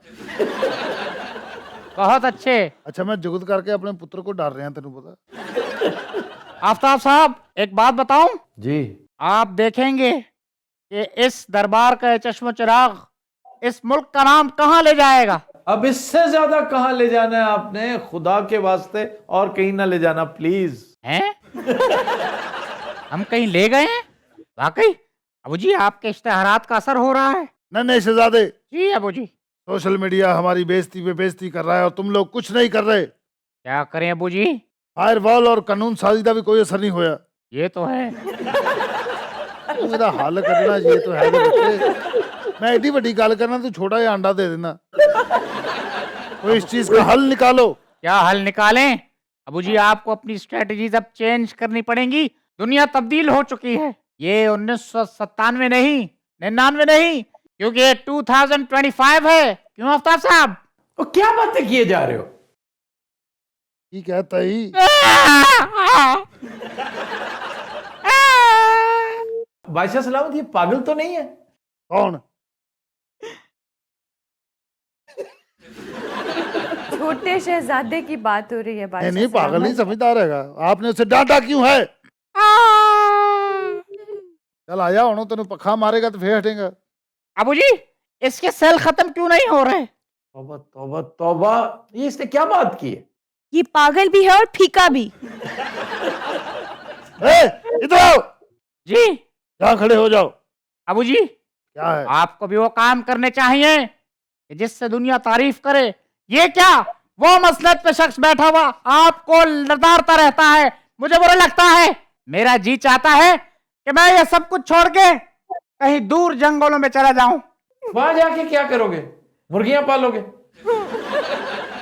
बहुत अच्छे। अच्छा, मैं जुगत करके अपने पुत्र को डाल रहे हैं, तेनू पता? आफ्ताब साहब, एक बात बताऊं? जी। आप देखेंगे कि इस दरबार का चश्मो चिराग इस मुल्क का नाम कहां ले जाएगा। अब इससे ज्यादा कहां ले जाना है आपने, खुदा के वास्ते और कहीं ना ले जाना प्लीज। हैं? हम कहीं ले गए हैं? वाकई अबू जी, आपके इश्तेहारात का असर हो रहा है। नहीं शहजादे जी अबू जी। सोशल मीडिया हमारी बेइज्जती पे बेइज्जती कर रहा है और तुम लोग कुछ नहीं कर रहे। क्या करें अबू जी? फायरवॉल और कानून साजी का भी कोई असर नहीं होया। ये तो है। मेरा हल करना ये तो है बच्चे। मैं एडी बड़ी गल करना, तू छोटा जिहा अंडा दे देना। कोई इस चीज का हल निकालो। क्या हल निकालें? अबू जी, आपको अपनी स्ट्रेटजीज अब चेंज करनी पड़ेंगी। दुनिया तब्दील हो चुकी है। ये 1997 नहीं, 99 नहीं, क्योंकि ये 2025 है। क्यों आफ्ताब साहब? तो क्या बातें किए जा रहे हो? की कहता ही बादशाह सलामत, ये पागल तो नहीं है? कौन? छोटे शहजादे की बात हो रही है। नहीं, पागल नहीं, समझदार है। आपने उसे डांटा क्यों है? चल आया, हूं तेन पखा मारेगा तो फिर हटेगा। अबू जी, इसके सेल खत्म क्यों नहीं हो रहे? तौबा तौबा तौबा, ये इसने क्या बात की है? ये पागल भी है और फीका भी। इधर आओ जी। यहाँ खड़े हो जाओ। अबू जी, क्या है? आपको भी वो काम करने चाहिए कि जिससे दुनिया तारीफ करे। ये क्या वो मसलत पे शख्स बैठा हुआ आपको लताड़ता रहता है, मुझे बुरा लगता है। मेरा जी चाहता है कि मैं ये सब कुछ छोड़ के कहीं दूर जंगलों में चला जाऊं। वहां जाके क्या करोगे? मुर्गियां पालोगे?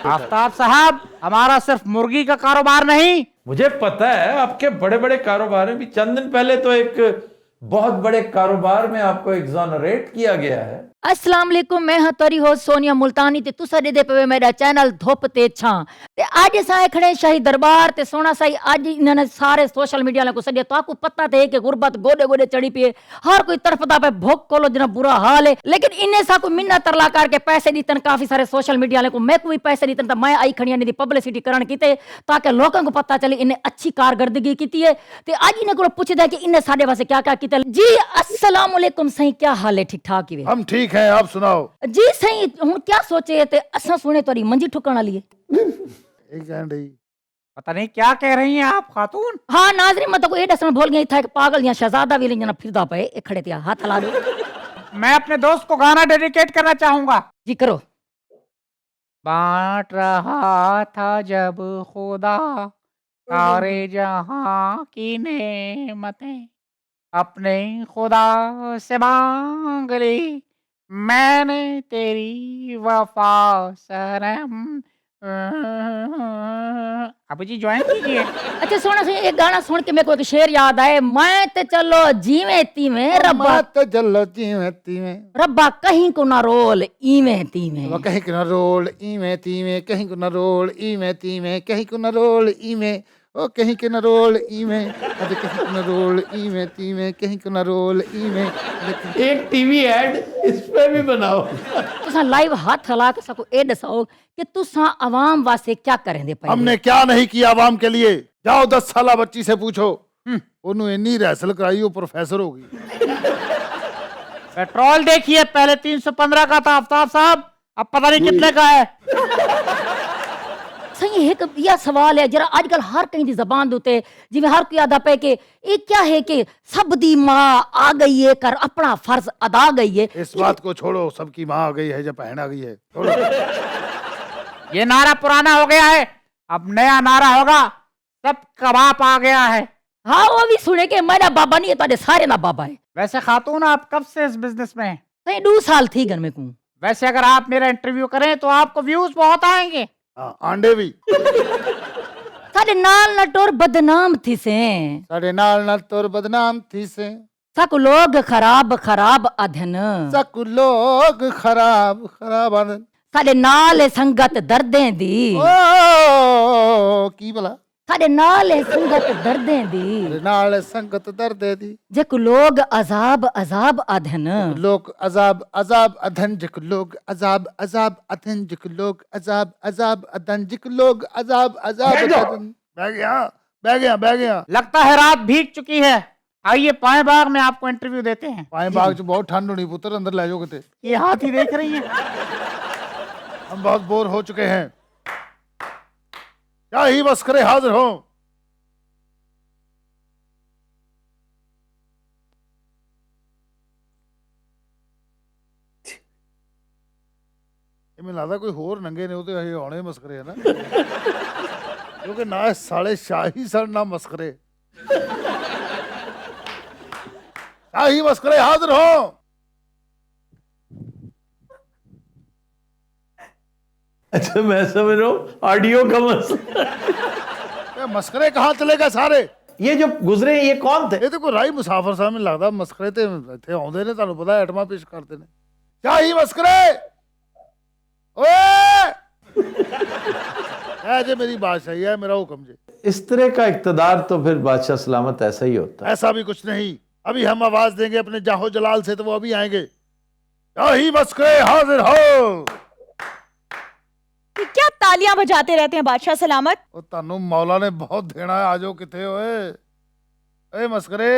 आफ्ताब साहब, हमारा सिर्फ मुर्गी का कारोबार नहीं। मुझे पता है आपके बड़े बड़े कारोबार हैं। भी चंद दिन पहले तो एक बहुत बड़े कारोबार में आपको एग्जोनरेट किया गया है। अस्सलाम वालेकुम, मैं हाँ तोरी हो सोनिया मुल्तानी ते तुसा दे पे मेरा चैनल धुप ते छां ते आज साए खड़े शाही दरबार ते सोना साई। आज इन्होंने सारे सोशल मीडिया वाले को सदिया तो आपको पता थे कि गुरबत गोडे गोडे चढ़ी पी है, हर कोई तरफदा पे भूख कोलो जना बुरा हाल है। लेकिन इन्हें सा को मिन्ना तरला करके पैसे दीतन काफी सारे सोशल मीडिया वाले को, मैं को भी पैसे दीतन, तो मैं आई खड़िया दी पब्लिसिटी करण कीते ताकि लोगों को पता चले इन्हें अच्छी कारकर्दगी की है। ते आज इन्हें को पूछदा कि इन्हें साडे वास्ते क्या क्या कीता। जी अस्सलाम वालेकुम सही, क्या हाल है? ठीक ठाक ही? हम ठीक हैं, आप सुनाओ। जी सही, हुन क्या सोचे ते असा सुने तोरी मंजी ठुकण वाली है। एक कहन रही, पता नहीं क्या कह रही हैं आप खातून। हाँ नाजरी, मैं तो ये दसना भूल गई था कि पागल या शहजादा भी जना फिरदा पे एक खड़े थे, हाथ हला दो। मैं अपने दोस्त को गाना डेडिकेट करना चाहूंगा। जी करो। बांट रहा था जब खुदा सारे जहां की नेमतें अपने खुदा से मांग ली, मैंने तेरी वफा सनम। अब जी ज्वाइन कीजिए। अच्छा सोना सी एक गाना सुन के मेरे को एक शेर याद आए, मैं ते चलो जीवे तीवे रब्बा, मत जल्लो जीवे तीवे, रब्बा कहीं को ना रोल ईवे तीवे। वो कहीं को न रोल इमे तीमे, कहीं को न रोल इमे तीमे, कहीं को न रोल इमे, ओ कहीं के न रोल इमे, अरे कहीं को न रोल इमे तीमे, कहीं को न रोल इमे। एक टीवी एड इस पे भी बनाओ। तुसा लाइव हाथ हिला के सको ए दसाओ कि तुसा आवाम वास्ते क्या करेंदे पए? हमने क्या नहीं किया आवाम के लिए? जाओ 10 साला बच्ची से पूछो, ओनू इन्नी रैसल कराई वो प्रोफेसर होगी। पेट्रोल देखिए, पहले 315 का था आफ्ताब साहब, अब पता नहीं कितने का है। सही है कि यह सवाल है जरा आजकल हर कहीं दी जबान दूते जिਵੇਂ हर कोई आदा पे कि ये क्या है कि सब दी माँ आ गई है कर अपना फर्ज अदा गई है। इस बात को छोड़ो, सबकी माँ आ गई है जब बहन आ गई है, छोड़ो। ये नारा पुराना हो गया है, अब नया नारा होगा, सब कबाब आ गया है। हाँ वो भी सुने के मेरा बाबा नहीं है तो सारे ना बाबा है। वैसे खातून आप कब से इस बिजनेस में हैं? सही 2 साल थी घर में को। वैसे अगर आप मेरा इंटरव्यू करें तो आपको व्यूज बहुत आएंगे। हाँ, आंडे भी साडे नाल न टोर बदनाम थी से, साडे नाल न तोर बदनाम थी से, सकु लोग खराब खराब अधन, सकु लोग खराब खराब आनंद, साडे नाल संगत दर्दें दी, ओ की भला, साडे नाल संगत दर्दें दी, साडे नाल संगत दर्दे दी, जक लोग अजाब अजाब अधन, लोग अजाब अजाब अधन, जक लोग अजाब अजाब अधन, जक लोग अजाब अजाब अधन, जक लोग अजाब अजाब अधन। बह गया। लगता है रात भीग चुकी है, आइए पाए बाग में आपको इंटरव्यू देते हैं। पाए बाग च बहुत ठंड होनी पुत्र, अंदर ले जाओ किते। ये हाथी देख रही हैं? हम बहुत बोर हो चुके हैं, क्या ही मस्करे हाजिर हो। ਮੈਨੂੰ ਲੱਗਦਾ ਕੋਈ ਹੋਰ ਨੰਗੇ ਨੇ, ਉਹ ਤੇ ਇਹ ਆਉਣੇ ਮਸਕਰੇ ਹੈ ਨਾ, ਕਿਉਂਕਿ ਨਾ ਇਹ ਸਾਲੇ ਸ਼ਾਹੀ ਸਨ ਨਾ ਮਸਕਰੇ। ਸ਼ਾਹੀ ਮਸਕਰੇ ਹਾਜ਼ਰ ਹੋ। अच्छा मैं समझ रहा हूँ ऑडियो का मसला। ये मस्करे कहाँ चले गए सारे? ये जो गुजरे ये कौन थे? ਇਹ ਤੇ ਕੋਈ ਰਾਈ ਮੁਸਾਫਰ ਸਾਹਿਬ ਮੈਨੂੰ ਲੱਗਦਾ ਮਸਕਰੇ ਤੇ ਇੱਥੇ ਆਉਂਦੇ ਨੇ, ਤੁਹਾਨੂੰ ਪਤਾ ਐਟਮਾਂ ਪੇਸ਼ ਕਰਦੇ ਨੇ। ਸ਼ਾਹੀ ਮਸਕਰੇ ओए जे मेरी बादशाही है, मेरा हुक्म जे। इस तरह का इक्तदार तो फिर बादशाह सलामत ऐसा ही होता है। ऐसा भी कुछ नहीं, अभी हम आवाज देंगे अपने जाहो जलाल से तो वो अभी आएंगे। शाही मस्करे हाजिर हो। क्या तालियां बजाते रहते हैं बादशाह सलामत? ओ तानू मौला ने बहुत देना है, आजो किथे ओए। ए मस्करे,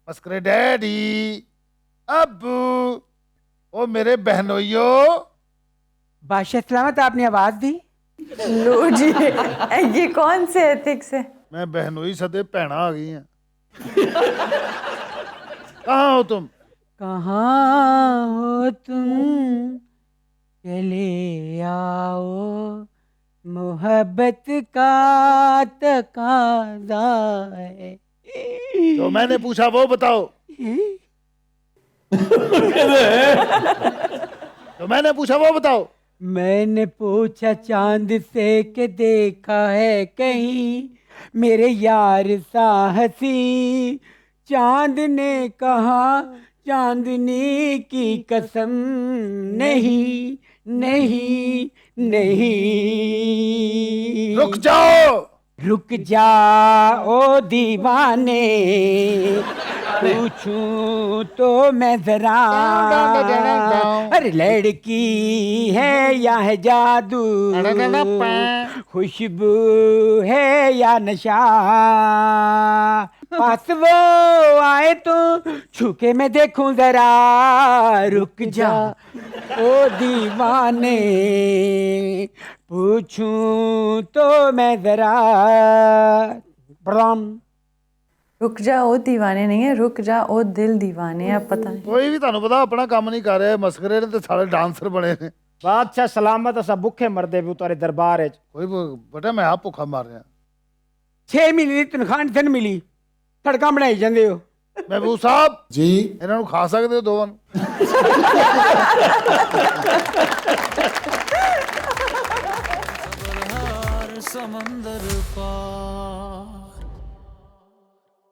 मस्करे डैडी, अब्बू, ओ मेरे बहनोइयो। बादशाह सलामत आपने आवाज दी? लो जी, ये कौन से एथिक्स है? मैं बहनोई सदे भैना आ गई हैं। कहाँ हो तुम? कहाँ हो तुम, चले आओ, मोहब्बत का तकाज़ा है। जो मैंने पूछा वो बताओ। जो मैंने पूछा वो बताओ। मैंने पूछा चांद से कि देखा है कहीं मेरे यार सा हंसी, चांद ने कहा चांदनी की कसम नहीं नहीं नहीं। रुक जाओ, रुक जाओ दीवाने, पूछूं तो मैं जरा, अरे लड़की है या है जादू, खुशबू है या नशा, पास वो आए तो छुके मैं देखूं जरा, रुक जा ओ दीवाने, पूछूं तो मैं जरा। प्रणाम। रुक जा ओ दीवाने नहीं है, रुक जा ओ दिल दीवाने है। पता नहीं कोई भी ਤੁਹਾਨੂੰ ਪਤਾ ਆਪਣਾ ਕੰਮ ਨਹੀਂ ਕਰ ਰਿਹਾ, ਮਸਕਰੇ ਨੇ ਤੇ ਸਾਰੇ ਡਾਂਸਰ ਬਣੇ ਨੇ। बादशाह सलामत असा भुखे मरदे भी उतारे दरबार है। कोई बेटा मैं आप भुखा मार रहा। 6 ਮਹੀਨੇ ਦੀ ਤਨਖਾਹ ਨਹੀਂ ਤੈਨੂੰ ਮਿਲੀ ਸੜਕਾਂ ਬਣਾਈ ਜਾਂਦੇ ਹੋ ਮਹਿਬੂਬ ਸਾਹਿਬ जी ਇਹਨਾਂ ਨੂੰ ਖਾ ਸਕਦੇ ਹੋ ਦੋਵਾਂ ਨੂੰ समंदर पार